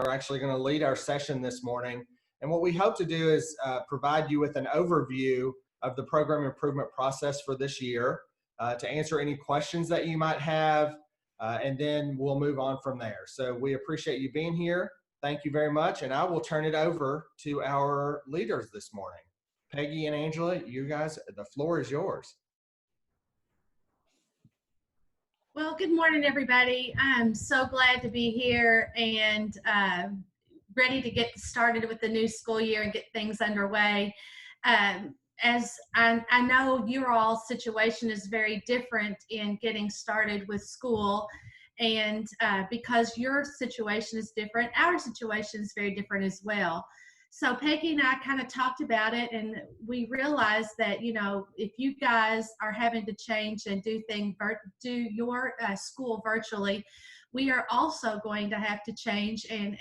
are actually going to lead our session this morning. And what we hope to do is provide you with an overview of the program improvement process for this year, to answer any questions that you might have, and then we'll move on from there. So we appreciate you being here. Thank you very much. And I will turn it over to our leaders this morning. Peggy and Angela, you guys, the floor is yours. Well, good morning, everybody. I'm so glad to be here and ready to get started with the new school year and get things underway. As I know your all situation is very different in getting started with school, and because your situation is different, our situation is very different as well. So Peggy and I kind of talked about it, and we realized that, you know, if you guys are having to change and do your school virtually, we are also going to have to change and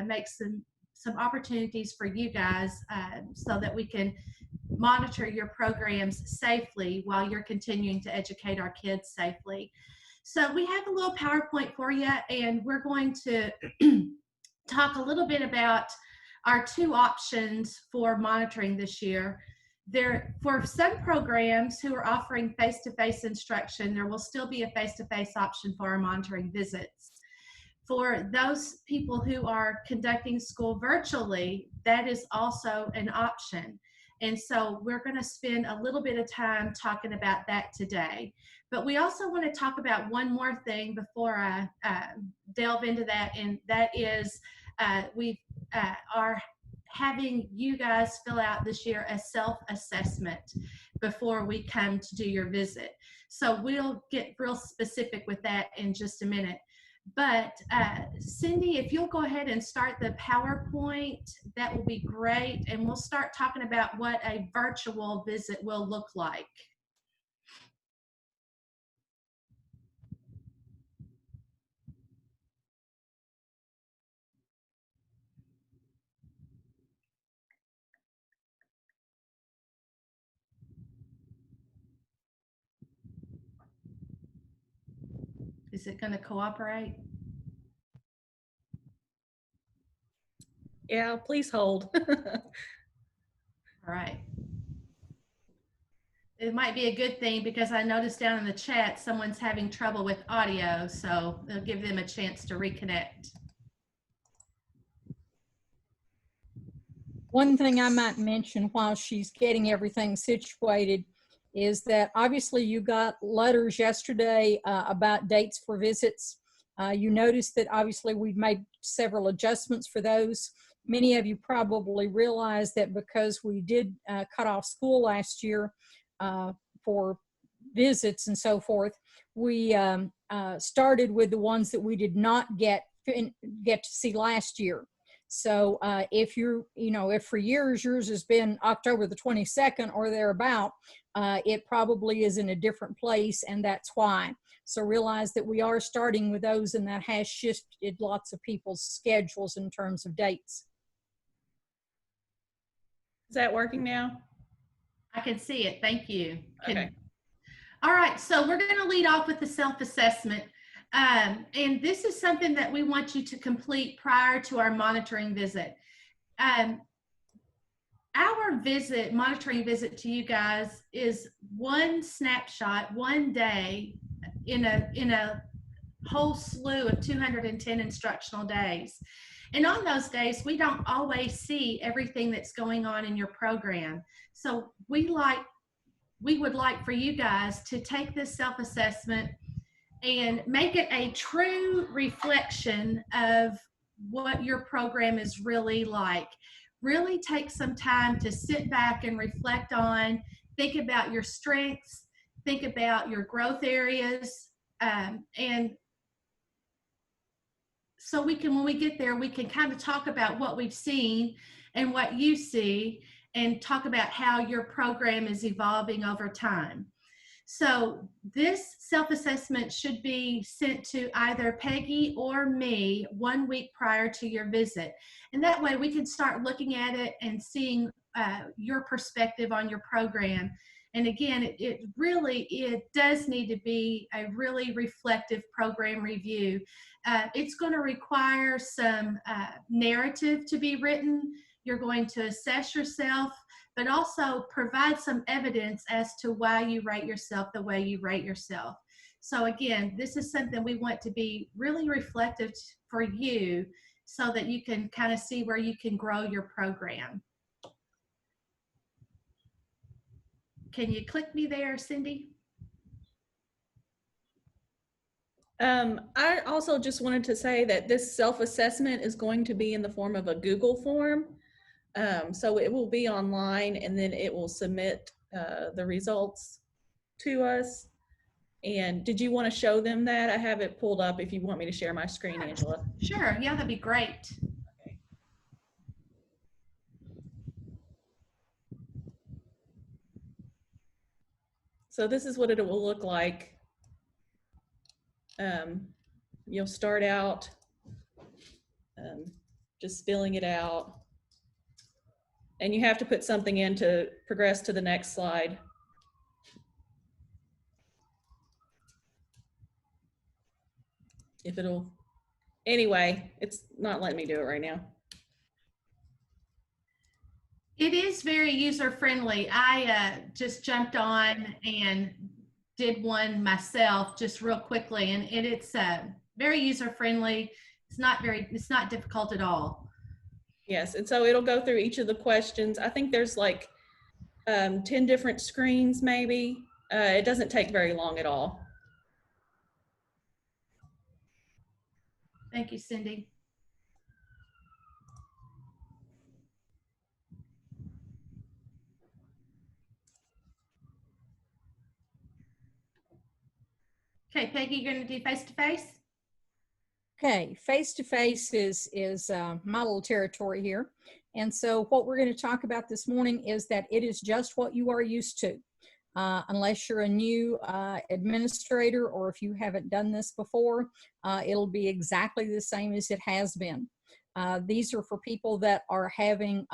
make some opportunities for you guys so that we can monitor your programs safely while you're continuing to educate our kids safely. So we have a little PowerPoint for you, and we're going to talk a little bit about our two options for monitoring this year. For some programs who are offering face-to-face instruction, there will still be a face-to-face option for our monitoring visits. For those people who are conducting school virtually, that is also an option. And so we're going to spend a little bit of time talking about that today. But we also want to talk about one more thing before I delve into that, and that is we are having you guys fill out this year a self-assessment before we come to do your visit. So we'll get real specific with that in just a minute. But Cindy, if you'll go ahead and start the PowerPoint, that will be great. And we'll start talking about what a virtual visit will look like. Is it going to cooperate? Yeah, please hold. All right. It might be a good thing because I noticed down in the chat someone's having trouble with audio, so it'll give them a chance to reconnect. One thing I might mention while she's getting everything situated is that obviously you got letters yesterday about dates for visits. You noticed that obviously we've made several adjustments for those. Many of you probably realize that because we did cut off school last year for visits and so forth, we started with the ones that we did not get to see last year. So if for years yours has been October the 22nd or thereabout, it probably is in a different place, and that's why. So realize that we are starting with those, and that has shifted lots of people's schedules in terms of dates. Is that working now? I can see it. Thank you. Okay. All right, so we're going to lead off with the self-assessment. And this is something that we want you to complete prior to our monitoring visit. Our monitoring visit to you guys is one snapshot, one day in a whole slew of 210 instructional days. And on those days, we don't always see everything that's going on in your program. So we would like for you guys to take this self-assessment and make it a true reflection of what your program is really like. Really take some time to sit back and reflect on, think about your strengths, think about your growth areas, and so when we get there, we can kind of talk about what we've seen and what you see, and talk about how your program is evolving over time. So this self-assessment should be sent to either Peggy or me 1 week prior to your visit. And that way we can start looking at it and seeing your perspective on your program And again, it does need to be a really reflective program review. It's going to require some narrative to be written. You're going to assess yourself, but also provide some evidence as to why you rate yourself the way you rate yourself. So again, this is something we want to be really reflective for you so that you can kind of see where you can grow your program. Can you click me there, Cindy? I also just wanted to say that this self-assessment is going to be in the form of a Google form. So it will be online, and then it will submit the results to us. And did you want to show them that? I have it pulled up if you want me to share my screen, Angela. Sure, yeah, that'd be great. Okay. So this is what it will look like. You'll start out just filling it out. And you have to put something in to progress to the next slide. If it'll, anyway, it's not letting me do it right now. It is very user-friendly. I just jumped on and did one myself just real quickly, and it's very user-friendly. It's not difficult at all. Yes, and so it'll go through each of the questions. I think there's like 10 different screens maybe. It doesn't take very long at all. Thank you, Cindy. Okay, Peggy, you're going to do face-to-face? Okay, face-to-face is my little territory here. And so what we're going to talk about this morning is that it is just what you are used to. Unless you're a new administrator, or if you haven't done this before, it'll be exactly the same as it has been. These are for people that are having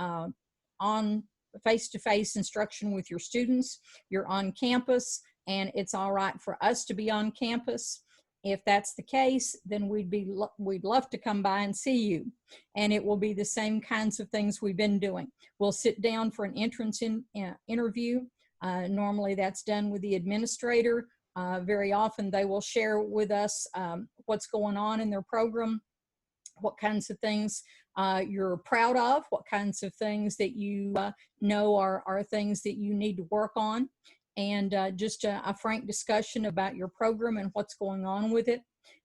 on face-to-face instruction with your students. You're on campus, and it's all right for us to be on campus. If that's the case, then we'd love to come by and see you. And it will be the same kinds of things we've been doing. We'll sit down for an entrance interview. Normally that's done with the administrator. Very often they will share with us what's going on in their program, what kinds of things you're proud of, what kinds of things that you know are things that you need to work on, and just a frank discussion about your program and what's going on with it.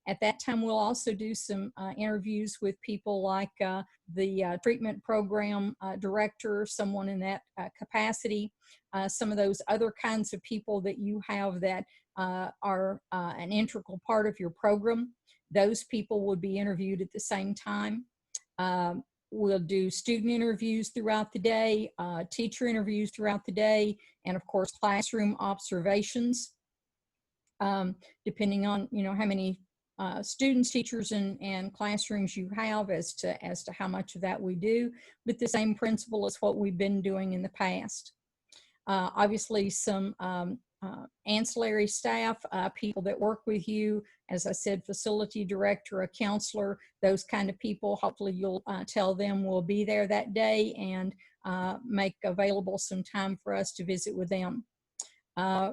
At that time, we'll also do some interviews with people like the treatment program director, someone in that capacity, some of those other kinds of people that you have that are an integral part of your program. Those people would be interviewed at the same time. We'll do student interviews throughout the day, teacher interviews throughout the day, and of course, classroom observations, depending on, how many students, teachers, and classrooms you have as to how much of that we do, but the same principle as what we've been doing in the past. Obviously, some ancillary staff, people that work with you, as I said, facility director, a counselor, those kind of people. Hopefully you'll tell them we'll be there that day and make available some time for us to visit with them.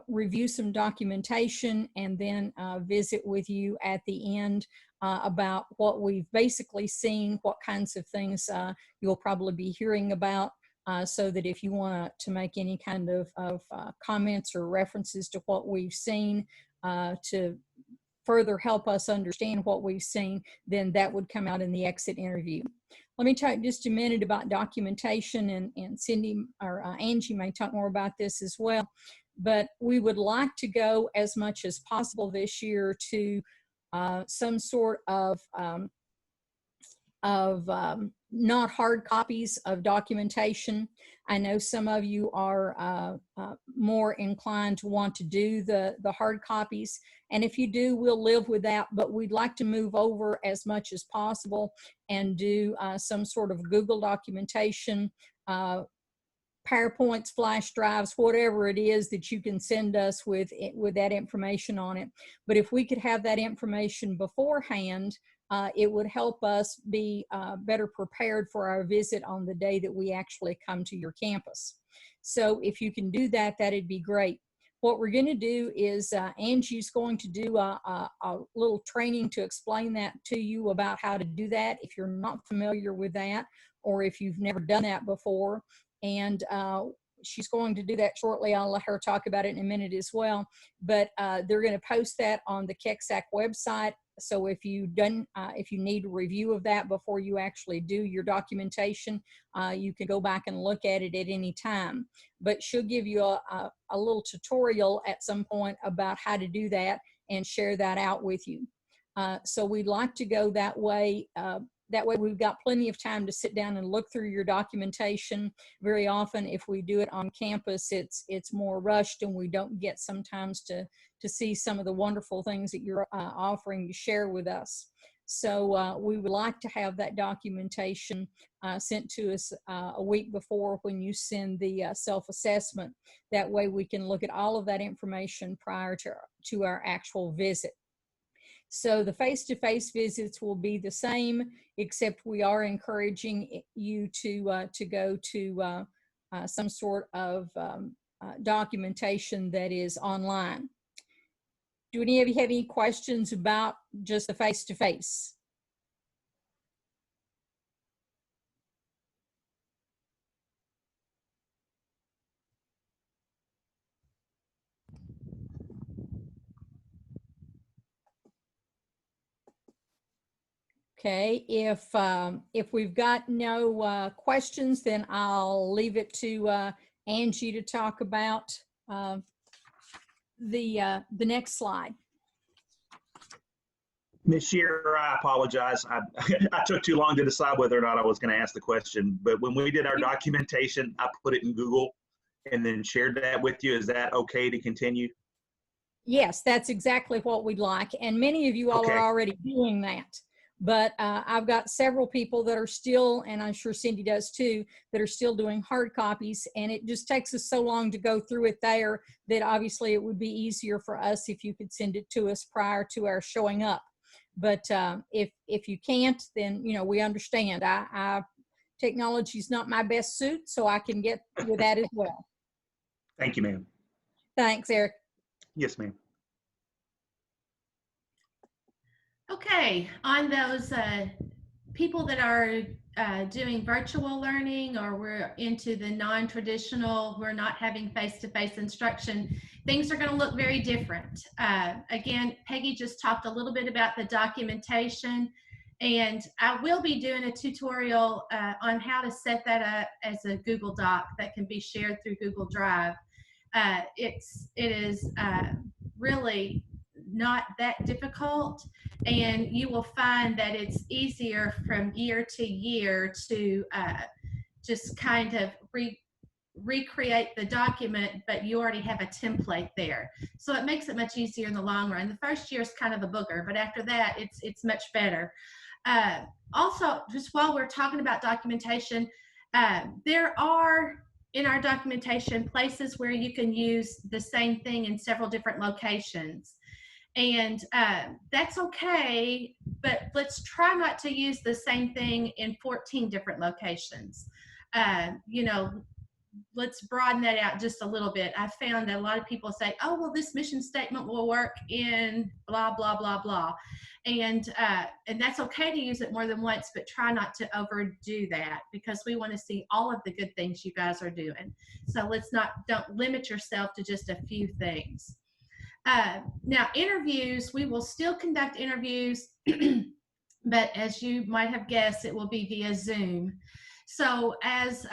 Review some documentation, and then visit with you at the end about what we've basically seen, what kinds of things you'll probably be hearing about, so that if you want to make any kind of comments or references to what we've seen to further help us understand what we've seen, then that would come out in the exit interview. Let me talk just a minute about documentation, and Cindy or Angie may talk more about this as well. But we would like to go as much as possible this year to some sort of not hard copies of documentation. I know some of you are more inclined to want to do the hard copies. And if you do, we'll live with that, but we'd like to move over as much as possible and do some sort of Google documentation, PowerPoints, flash drives, whatever it is that you can send us with that information on it. But if we could have that information beforehand, it would help us be better prepared for our visit on the day that we actually come to your campus. So if you can do that, that'd be great. What we're going to do is Angie's going to do a little training to explain that to you about how to do that if you're not familiar with that, or if you've never done that before. And she's going to do that shortly. I'll let her talk about it in a minute as well. But they're going to post that on the KECSAC website. So if you need a review of that before you actually do your documentation, you can go back and look at it at any time. But she'll give you a little tutorial at some point about how to do that and share that out with you. So we'd like to go that way. That way we've got plenty of time to sit down and look through your documentation. Very often if we do it on campus, it's more rushed and we don't get sometimes to see some of the wonderful things that you're offering to share with us. So we would like to have that documentation sent to us a week before when you send the self-assessment. That way we can look at all of that information prior to our actual visit. So the face-to-face visits will be the same, except we are encouraging you to go to some sort of documentation that is online. Do any of you have any questions about just the face-to-face? Okay, if we've got no questions, then I'll leave it to Angie to talk about the next slide. Ms. Shearer, I apologize. I took too long to decide whether or not I was going to ask the question, but when we did our documentation, I put it in Google and then shared that with you. Is that okay to continue? Yes, that's exactly what we'd like. And many of you all are already doing that. But I've got several people that are still, and I'm sure Cindy does too, that are still doing hard copies. And it just takes us so long to go through it there that obviously it would be easier for us if you could send it to us prior to our showing up. But if you can't, then, you know, we understand. Technology is not my best suit, so I can get with that as well. Thank you, ma'am. Thanks, Eric. Yes, ma'am. Okay, on those people that are doing virtual learning, or we're into the non-traditional, we're not having face-to-face instruction, things are going to look very different. Again, Peggy just talked a little bit about the documentation, and I will be doing a tutorial on how to set that up as a Google Doc that can be shared through Google Drive. It is really not that difficult, and you will find that it's easier from year to year to just kind of recreate the document, but you already have a template there, so it makes it much easier in the long run. The first year is kind of a booger, but after that it's much better. Also, just while we're talking about documentation, there are in our documentation places where you can use the same thing in several different locations. And that's okay, but let's try not to use the same thing in 14 different locations. You know, let's broaden that out just a little bit. I found that a lot of people say, oh, well, this mission statement will work in blah, blah, blah, blah. And that's okay to use it more than once, but try not to overdo that, because we want to see all of the good things you guys are doing. So don't limit yourself to just a few things. Now, interviews, we will still conduct interviews, but as you might have guessed, it will be via Zoom. So as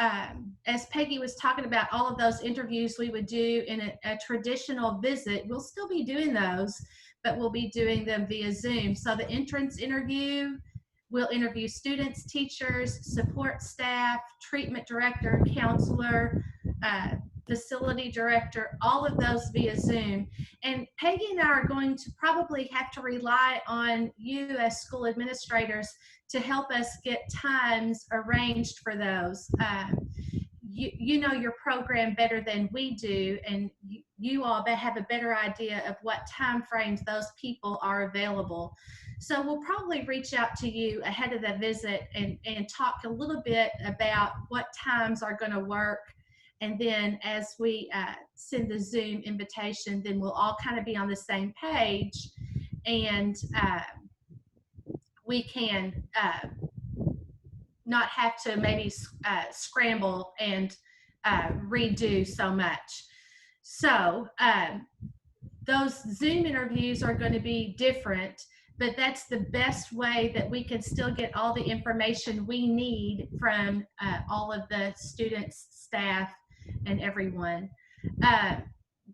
Peggy was talking about all of those interviews we would do in a traditional visit, we'll still be doing those, but we'll be doing them via Zoom. So the entrance interview, we'll interview students, teachers, support staff, treatment director, counselor, facility director, all of those via Zoom. And Peggy and I are going to probably have to rely on you as school administrators to help us get times arranged for those. you know your program better than we do, and you all have a better idea of what time frames those people are available. So we'll probably reach out to you ahead of the visit and talk a little bit about what times are going to work. And then as we send the Zoom invitation, then we'll all kind of be on the same page, and we can not have to maybe scramble and redo so much. So those Zoom interviews are going to be different, but that's the best way that we can still get all the information we need from all of the students, staff, and everyone.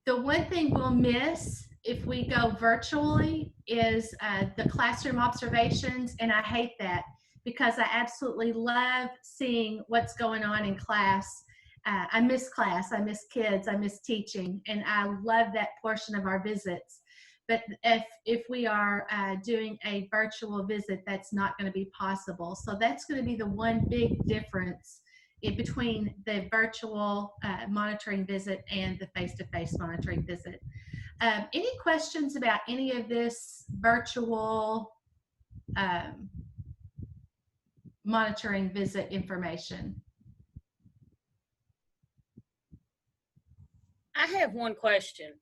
The one thing we'll miss if we go virtually is the classroom observations, and I hate that, because I absolutely love seeing what's going on in class. I miss class, I miss kids, I miss teaching, and I love that portion of our visits. But if we are doing a virtual visit, that's not going to be possible. So that's going to be the one big difference in between the virtual monitoring visit and the face-to-face monitoring visit. Any questions about any of this virtual monitoring visit information? I have one question.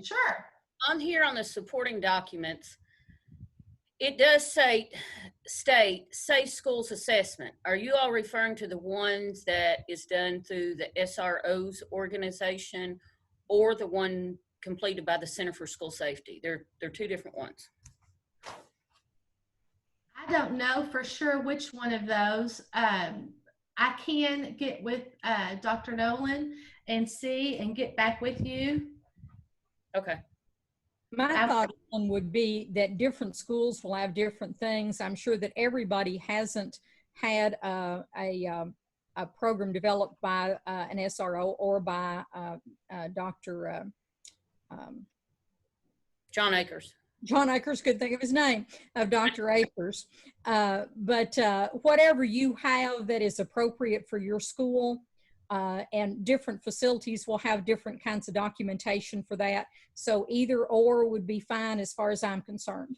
Sure. On here on the supporting documents, it does state Safe Schools Assessment. Are you all referring to the ones that is done through the SRO's organization, or the one completed by the Center for School Safety? They're two different ones. I don't know for sure which one of those. I can get with Dr. Nolan and see and get back with you. Okay. My thought on would be that different schools will have different things. I'm sure that everybody hasn't had a program developed by an SRO or by Dr. John Akers. John Akers, could think of his name, of Dr. Akers. But whatever you have that is appropriate for your school, and different facilities will have different kinds of documentation for that. So either or would be fine as far as I'm concerned.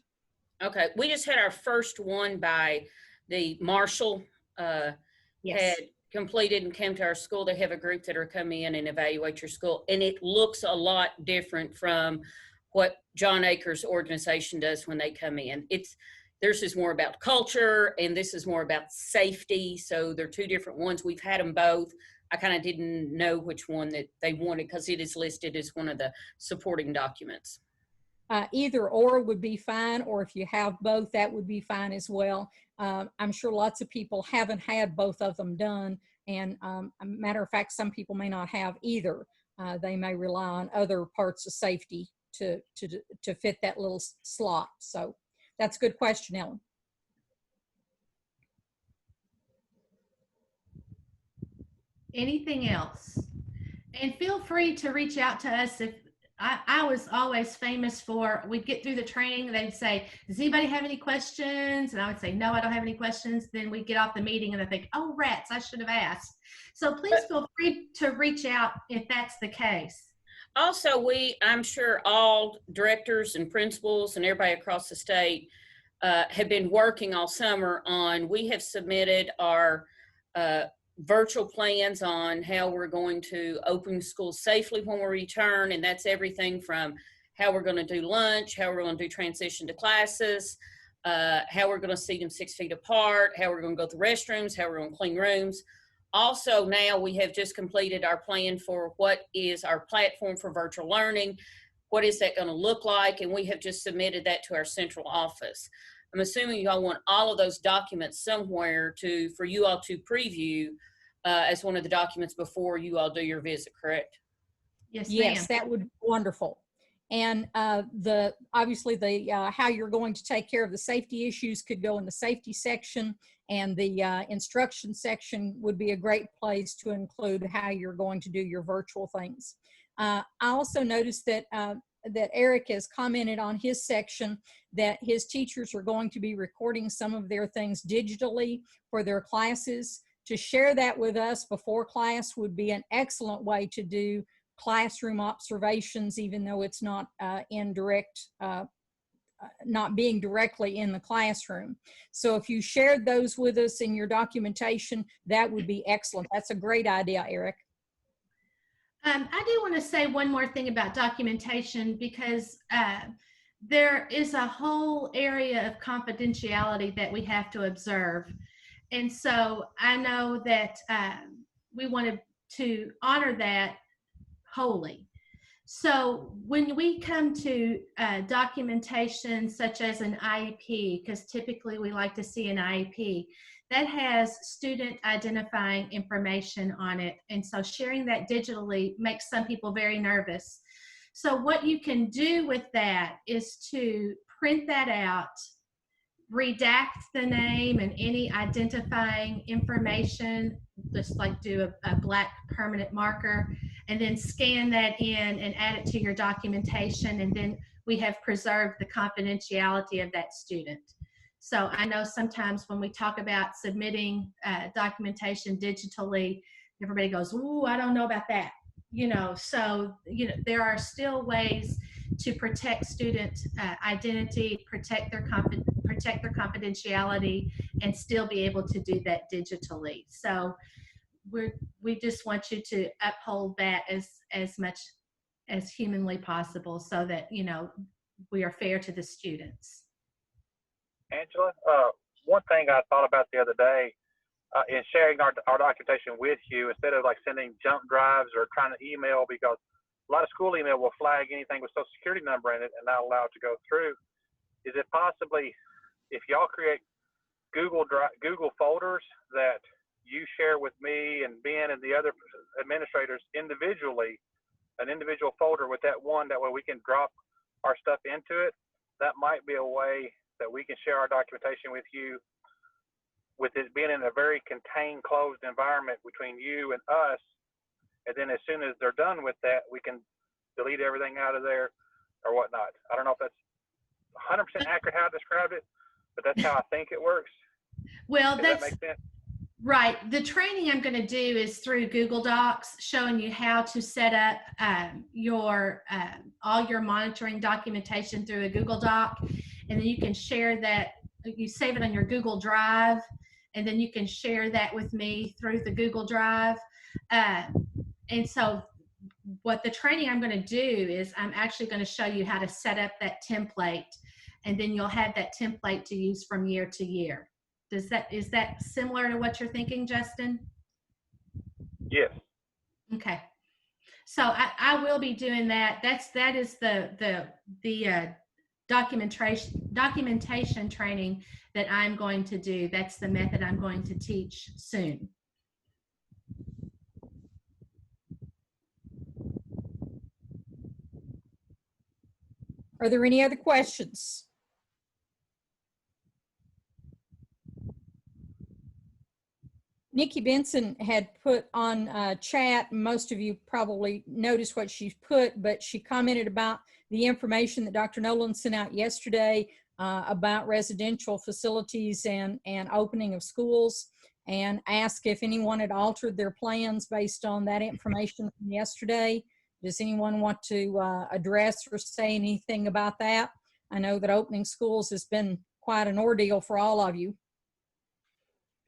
Okay, we just had our first one by the Marshall Yes. had completed and came to our school. They have a group that are coming in and evaluate your school, and it looks a lot different from what John Akers' organization does when they come in. Theirs is more about culture, and this is more about safety. So they're two different ones. We've had them both. I kind of didn't know which one that they wanted because it is listed as one of the supporting documents. Either or would be fine, or if you have both, that would be fine as well. I'm sure lots of people haven't had both of them done, and a matter of fact, some people may not have either. They may rely on other parts of safety to fit that little slot. So that's a good question, Ellen. Anything else? And feel free to reach out to us. If I was always famous for, we'd get through the training, they'd say, does anybody have any questions? And I would say, no, I don't have any questions. Then we'd get off the meeting and I think, oh, rats, I should have asked. So please feel free to reach out if that's the case. Also, I'm sure all directors and principals and everybody across the state have been working all summer on, we have submitted our virtual plans on how we're going to open schools safely when we return, and that's everything from how we're going to do lunch, how we're going to do transition to classes, how we're going to seat them 6 feet apart, how we're going to go to the restrooms, how we're going to clean rooms. Also, now we have just completed our plan for what is our platform for virtual learning. What is that going to look like? And we have just submitted that to our central office. I'm assuming you all want all of those documents somewhere for you all to preview as one of the documents before you all do your visit, correct? Yes, Yes, that would be wonderful. And obviously the how you're going to take care of the safety issues could go in the safety section, and the instruction section would be a great place to include how you're going to do your virtual things. I also noticed that that Eric has commented on his section that his teachers are going to be recording some of their things digitally for their classes. to share that with us before class would be an excellent way to do classroom observations, even though it's not not being directly in the classroom. So if you shared those with us in your documentation, that would be excellent. That's a great idea, Eric. I do want to say one more thing about documentation, because there is a whole area of confidentiality that we have to observe. And so I know that we wanted to honor that wholly. So when we come to documentation such as an IEP, because typically we like to see an IEP, that has student identifying information on it. And so sharing that digitally makes some people very nervous. So what you can do with that is to print that out, redact the name and any identifying information, just like do a black permanent marker, and then scan that in and add it to your documentation. And then we have preserved the confidentiality of that student. So I know sometimes when we talk about submitting documentation digitally, everybody goes, "Ooh, I don't know about that." So there are still ways to protect student identity, protect their confidentiality, and still be able to do that digitally. So we just want you to uphold that as much as humanly possible, so that we are fair to the students. Angela, one thing I thought about the other day in sharing our documentation with you, instead of like sending junk drives or trying to email, because a lot of school email will flag anything with social security number in it and not allow it to go through. Is it possibly, if y'all create Google folders that you share with me and Ben and the other administrators individually, an individual folder with that one, that way we can drop our stuff into it? That might be a way that we can share our documentation with you, with it being in a very contained, closed environment between you and us. And then as soon as they're done with that, we can delete everything out of there or whatnot. I don't know if that's 100% accurate how I described it, but that's how I think it works. Well, Does that make sense? Right. The training I'm going to do is through Google Docs, showing you how to set up all your monitoring documentation through a Google Doc. And then you can share that, you save it on your Google Drive, and then you can share that with me through the Google Drive. And so what the training I'm going to do is I'm actually going to show you how to set up that template, and then you'll have that template to use from year to year. Is that similar to what you're thinking, Justin? Yes. Okay. So I will be doing that. That is the documentation training that I'm going to do. That's the method I'm going to teach soon. Are there any other questions? Nikki Benson had put on chat, most of you probably noticed what she's put, but she commented about the information that Dr. Nolan sent out yesterday about residential facilities and opening of schools, and asked if anyone had altered their plans based on that information from yesterday. Does anyone want to address or say anything about that? I know that opening schools has been quite an ordeal for all of you.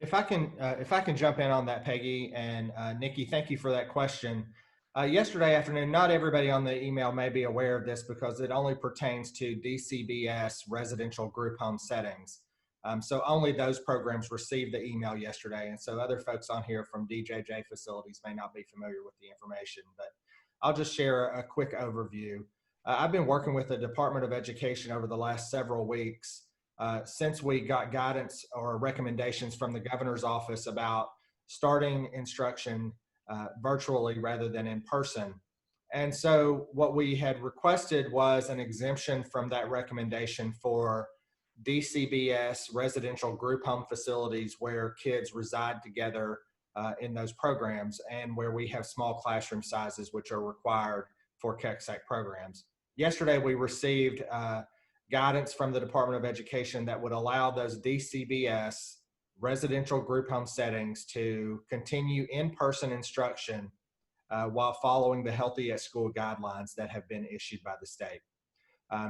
If I can jump in on that, Peggy and Nikki, thank you for that question. Yesterday afternoon, not everybody on the email may be aware of this because it only pertains to DCBS residential group home settings. So only those programs received the email yesterday. And so other folks on here from DJJ facilities may not be familiar with the information, but I'll just share a quick overview. I've been working with the Department of Education over the last several weeks since we got guidance or recommendations from the governor's office about starting instruction virtually rather than in person. And so what we had requested was an exemption from that recommendation for DCBS residential group home facilities where kids reside together in those programs, and where we have small classroom sizes which are required for KECSAC programs. Yesterday we received guidance from the Department of Education that would allow those DCBS residential group home settings to continue in-person instruction while following the Healthy at School guidelines that have been issued by the state.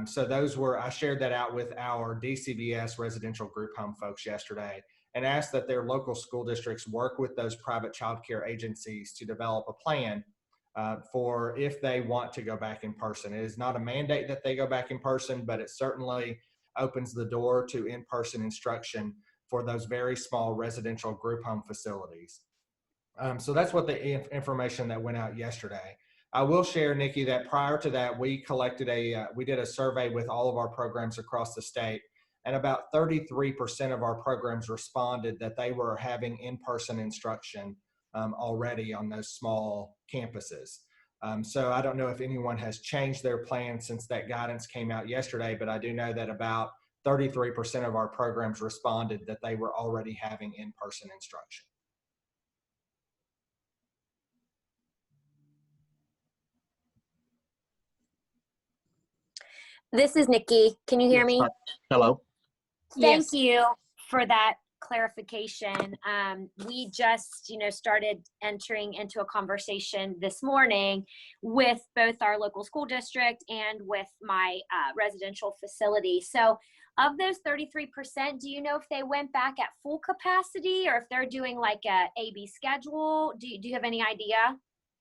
So those were, I shared that out with our DCBS residential group home folks yesterday and asked that their local school districts work with those private child care agencies to develop a plan for if they want to go back in person. It is not a mandate that they go back in person, but it certainly opens the door to in-person instruction for those very small residential group home facilities. So that's what the information that went out yesterday. I will share, Nikki, that prior to that, we collected we did a survey with all of our programs across the state, and about 33% of our programs responded that they were having in-person instruction already on those small campuses. So I don't know if anyone has changed their plan since that guidance came out yesterday, but I do know that about 33% of our programs responded that they were already having in-person instruction. This is Nikki. Can you hear me? Hello. Thank Yes. you for that clarification. We just, started entering into a conversation this morning with both our local school district and with my residential facility. So of those 33%, do you know if they went back at full capacity or if they're doing like a AB schedule? Do you have any idea?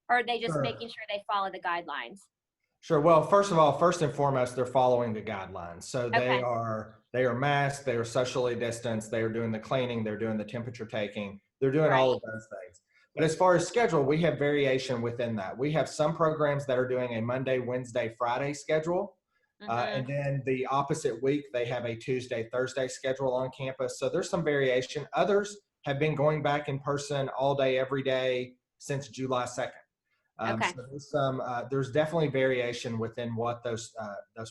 Or are they just Sure. making sure they follow the guidelines? Sure. Well, first and foremost, they're following the guidelines. So they are masked, they are socially distanced, they are doing the cleaning, they're doing the temperature taking, they're doing all of those things. But as far as schedule, we have variation within that. We have some programs that are doing a Monday, Wednesday, Friday schedule. And then the opposite week, they have a Tuesday, Thursday schedule on campus. So there's some variation. Others have been going back in person all day, every day since July 2nd. So there's definitely variation within what those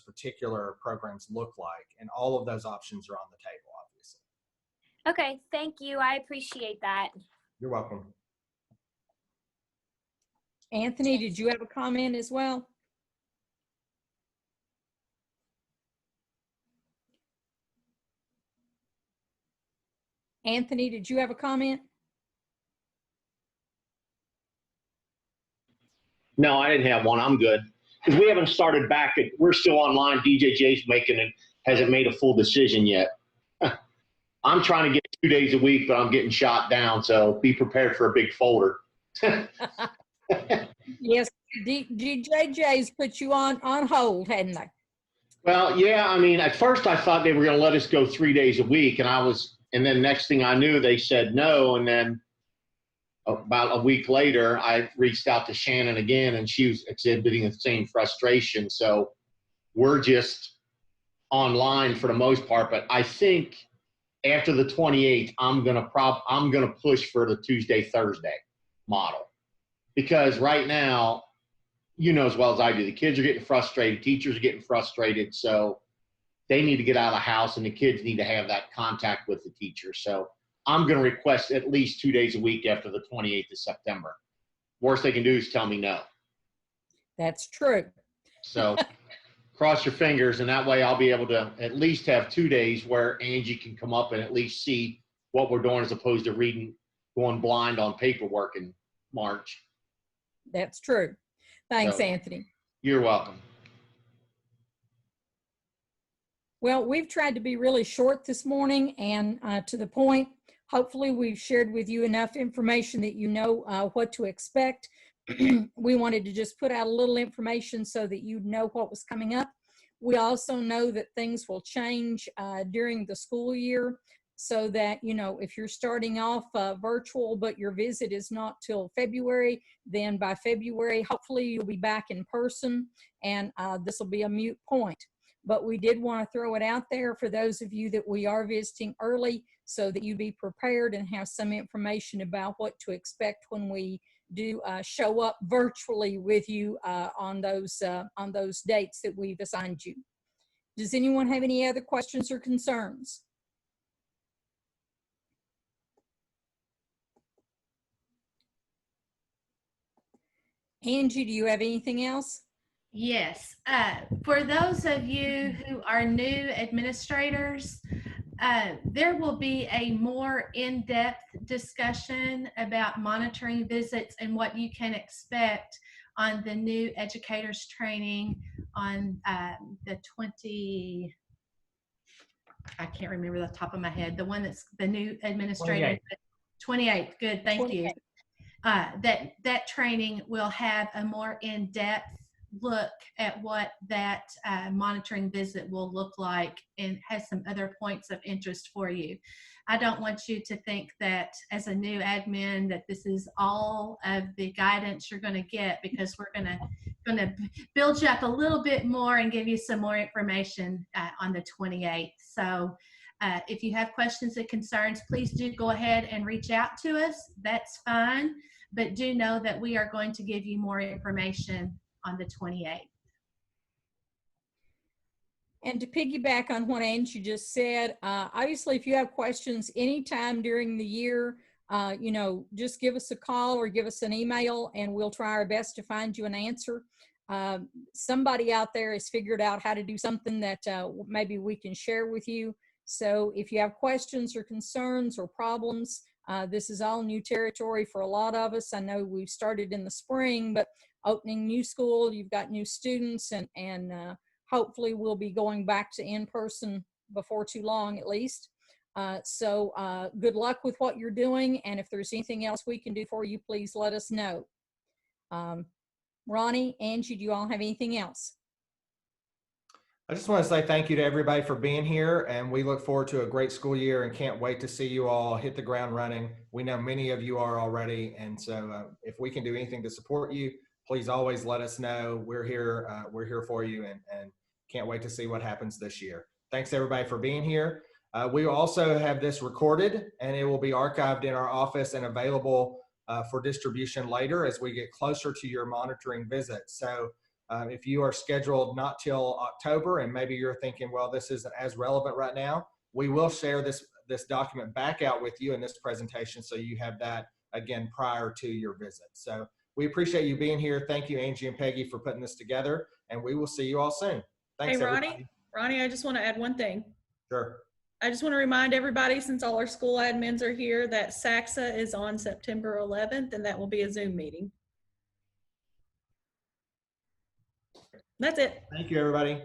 particular programs look like, and all of those options are on the table, obviously. Okay, thank you. I appreciate that. You're welcome. Anthony, did you have a comment as well? Anthony, did you have a comment? No, I didn't have one. I'm good. Because we haven't started back. We're still online. DJJ's hasn't made a full decision yet. I'm trying to get 2 days a week, but I'm getting shot down. So be prepared for a big folder. Yes, DJJ's put you on hold, hadn't they? Well, yeah. I mean, at first I thought they were going to let us go 3 days a week, and then next thing I knew, they said no, and then about a week later, I reached out to Shannon again, and she was exhibiting the same frustration. So we're just online for the most part. But I think after the 28th, I'm gonna push for the Tuesday, Thursday model, because right now, as well as I do, the kids are getting frustrated, teachers are getting frustrated, so they need to get out of the house, and the kids need to have that contact with the teacher. So I'm going to request at least 2 days a week after the 28th of September. Worst they can do is tell me no. That's true. So cross your fingers, and that way I'll be able to at least have 2 days where Angie can come up and at least see what we're doing, as opposed to going blind on paperwork in March. That's true. Thanks, So, Anthony. You're welcome. Well, we've tried to be really short this morning and to the point. Hopefully, we've shared with you enough information that you know what to expect. We wanted to just put out a little information so that you know what was coming up. We also know that things will change during the school year, so that, if you're starting off virtual, but your visit is not till February, then by February, hopefully you'll be back in person, and this will be a moot point. But we did want to throw it out there for those of you that we are visiting early, so that you be prepared and have some information about what to expect when we do show up virtually with you on those dates that we've assigned you. Does anyone have any other questions or concerns? Angie, do you have anything else? Yes. For those of you who are new administrators, there will be a more in-depth discussion about monitoring visits and what you can expect on the new educators training on the 20, I can't remember the top of my head, the one that's the new administrator. 28th, good, thank you. That training will have a more in-depth look at what that monitoring visit will look like and has some other points of interest for you. I don't want you to think that as a new admin that this is all of the guidance you're going to get, because we're going to build you up a little bit more and give you some more information on the 28th. So if you have questions and concerns, please do go ahead and reach out to us. That's fine, but do know that we are going to give you more information on the 28th. And to piggyback on what Angie just said, obviously, if you have questions anytime during the year, you know, just give us a call or give us an email and we'll try our best to find you an answer. Somebody out there has figured out how to do something that maybe we can share with you. So if you have questions or concerns or problems, this is all new territory for a lot of us. I know we've started in the spring, but opening new school, you've got new students, and hopefully we'll be going back to in-person before too long, at least. So good luck with what you're doing. And if there's anything else we can do for you, please let us know. Ronnie, Angie, do you all have anything else? I just want to say thank you to everybody for being here, and we look forward to a great school year and can't wait to see you all hit the ground running. We know many of you are already, and so if we can do anything to support you, please always let us know. We're here for you, and can't wait to see what happens this year. Thanks everybody for being here. We also have this recorded, and it will be archived in our office and available for distribution later as we get closer to your monitoring visit. So if you are scheduled not till October and maybe you're thinking, well, this isn't as relevant right now, we will share this document back out with you in this presentation so you have that again prior to your visit. So we appreciate you being here. Thank you, Angie and Peggy, for putting this together, and we will see you all soon. Thanks, hey, everybody. Ronnie, I just want to add one thing. Sure. I just want to remind everybody, since all our school admins are here, that KECSAC is on September 11th, and that will be a Zoom meeting. That's it. Thank you, everybody.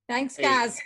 Thanks, guys.